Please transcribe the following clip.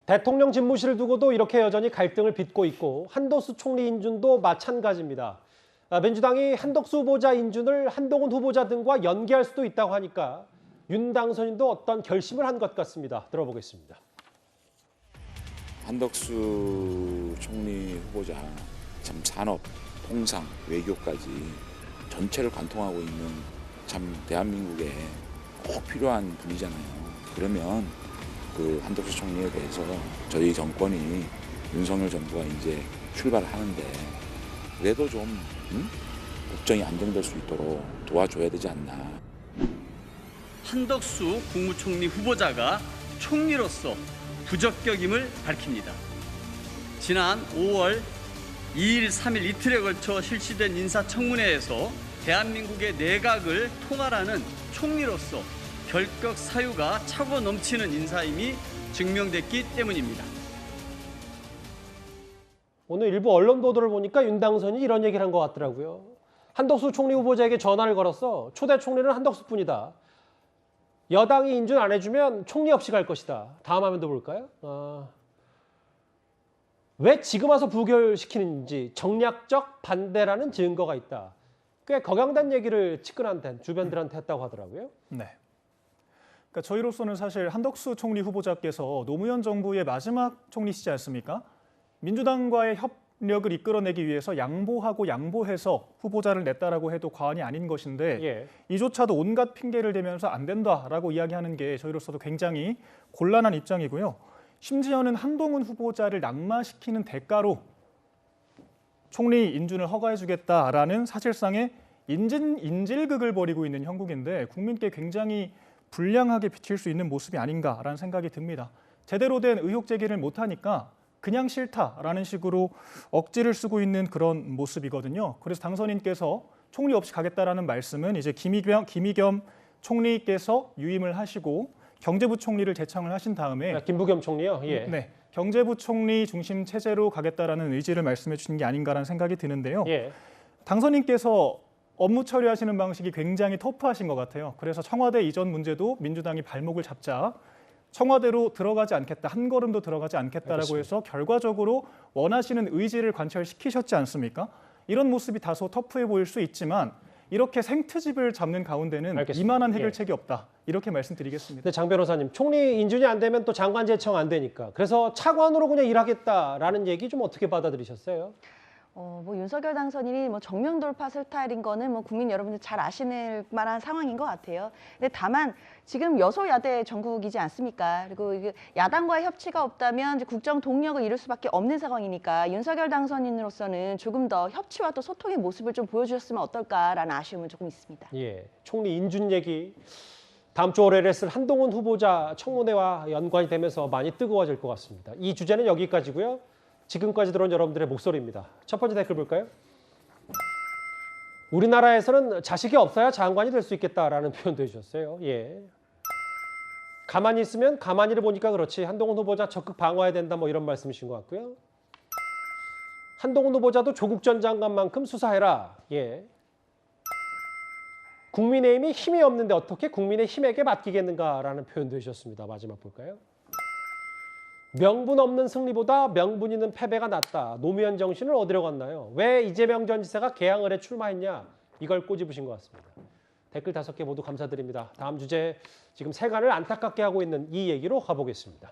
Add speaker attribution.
Speaker 1: 대통령 집무실을 두고도 이렇게 여전히 갈등을 빚고 있고 한덕수 총리 인준도 마찬가지입니다. 민주당이 한덕수 후보자 인준을 한동훈 후보자 등과 연계할 수도 있다고 하니까 윤 당선인도 어떤 결심을 한 것 같습니다. 들어보겠습니다.
Speaker 2: 한덕수 총리 후보자 참 산업, 통상, 외교까지 전체를 관통하고 있는 참 대한민국에 꼭 필요한 분이잖아요. 그러면 그 한덕수 총리에 대해서 저희 정권이 윤석열 정부가 이제 출발을 하는데 그래도 좀 국정이 안정될 수 있도록 도와줘야 되지 않나.
Speaker 3: 한덕수 국무총리 후보자가 총리로서 부적격임을 밝힙니다. 지난 5월 2일, 3일 이틀에 걸쳐 실시된 인사청문회에서 대한민국의 내각을 통할하는 총리로서 결격 사유가 차고 넘치는 인사임이 증명됐기 때문입니다.
Speaker 1: 오늘 일부 언론 보도를 보니까 윤 당선인이 이런 얘기를 한 것 같더라고요. 한덕수 총리 후보자에게 전화를 걸었어. 초대 총리는 한덕수뿐이다. 여당이 인준 안 해주면 총리 없이 갈 것이다. 다음 화면도 볼까요? 왜 지금 와서 부결시키는지 정략적 반대라는 증거가 있다. 꽤 거경단 얘기를 측근한테, 주변들한테 했다고 하더라고요.
Speaker 4: 네. 그러니까 저희로서는 사실 한덕수 총리 후보자께서 노무현 정부의 마지막 총리시지 않습니까? 민주당과의 협력을 이끌어내기 위해서 양보하고 양보해서 후보자를 냈다라고 해도 과언이 아닌 것인데
Speaker 1: 예.
Speaker 4: 이조차도 온갖 핑계를 대면서 안 된다라고 이야기하는 게 저희로서도 굉장히 곤란한 입장이고요. 심지어는 한동훈 후보자를 낙마시키는 대가로 총리 인준을 허가해주겠다라는 사실상의 인질극을 벌이고 있는 형국인데 국민께 굉장히 불량하게 비칠 수 있는 모습이 아닌가라는 생각이 듭니다. 제대로 된 의혹 제기를 못하니까 그냥 싫다라는 식으로 억지를 쓰고 있는 그런 모습이거든요. 그래서 당선인께서 총리 없이 가겠다라는 말씀은 이제 김의겸 총리께서 유임을 하시고 경제부총리를 제청을 하신 다음에
Speaker 1: 김부겸 총리요? 예.
Speaker 4: 네, 경제부총리 중심 체제로 가겠다라는 의지를 말씀해 주신 게 아닌가라는 생각이 드는데요.
Speaker 1: 예.
Speaker 4: 당선인께서 업무 처리하시는 방식이 굉장히 터프하신 것 같아요. 그래서 청와대 이전 문제도 민주당이 발목을 잡자 청와대로 들어가지 않겠다, 한 걸음도 들어가지 않겠다라고
Speaker 1: 알겠습니다.
Speaker 4: 해서 결과적으로 원하시는 의지를 관철시키셨지 않습니까? 이런 모습이 다소 터프해 보일 수 있지만 이렇게 생트집을 잡는 가운데는
Speaker 1: 알겠습니다.
Speaker 4: 이만한
Speaker 1: 예.
Speaker 4: 해결책이 없다. 이렇게 말씀드리겠습니다.
Speaker 1: 근데 장 변호사님, 총리 인준이 안 되면 또 장관 제청 안 되니까. 그래서 차관으로 그냥 일하겠다라는 얘기 좀 어떻게 받아들이셨어요?
Speaker 5: 윤석열 당선인이 정면 돌파 스타일인 거는 국민 여러분들 잘 아시는 만한 상황인 것 같아요. 근데 다만 지금 여소야대 전국이지 않습니까? 그리고 이게 야당과의 협치가 없다면 이제 국정 동력을 이룰 수밖에 없는 상황이니까 윤석열 당선인으로서는 조금 더 협치와 또 소통의 모습을 좀 보여주셨으면 어떨까라는 아쉬움은 조금 있습니다.
Speaker 1: 예, 총리 인준 얘기 다음 주 월요일에 쓸 한동훈 후보자 청문회와 연관이 되면서 많이 뜨거워질 것 같습니다. 이 주제는 여기까지고요. 지금까지 들어온 여러분들의 목소리입니다. 첫 번째 댓글 볼까요? 우리나라에서는 자식이 없어야 장관이 될 수 있겠다라는 표현도 해주셨어요. 예. 가만히 있으면 가만히를 보니까 그렇지 한동훈 후보자 적극 방어해야 된다 뭐 이런 말씀이신 것 같고요. 한동훈 후보자도 조국 전 장관만큼 수사해라. 예. 국민의힘이 힘이 없는데 어떻게 국민의힘에게 맡기겠는가라는 표현도 해주셨습니다. 마지막 볼까요? 명분 없는 승리보다 명분 있는 패배가 낫다. 노무현 정신을 어디로 갔나요? 왜 이재명 전 지사가 개항을에 출마했냐? 이걸 꼬집으신 것 같습니다. 댓글 5개 모두 감사드립니다. 다음 주제 지금 세간을 안타깝게 하고 있는 이 얘기로 가보겠습니다.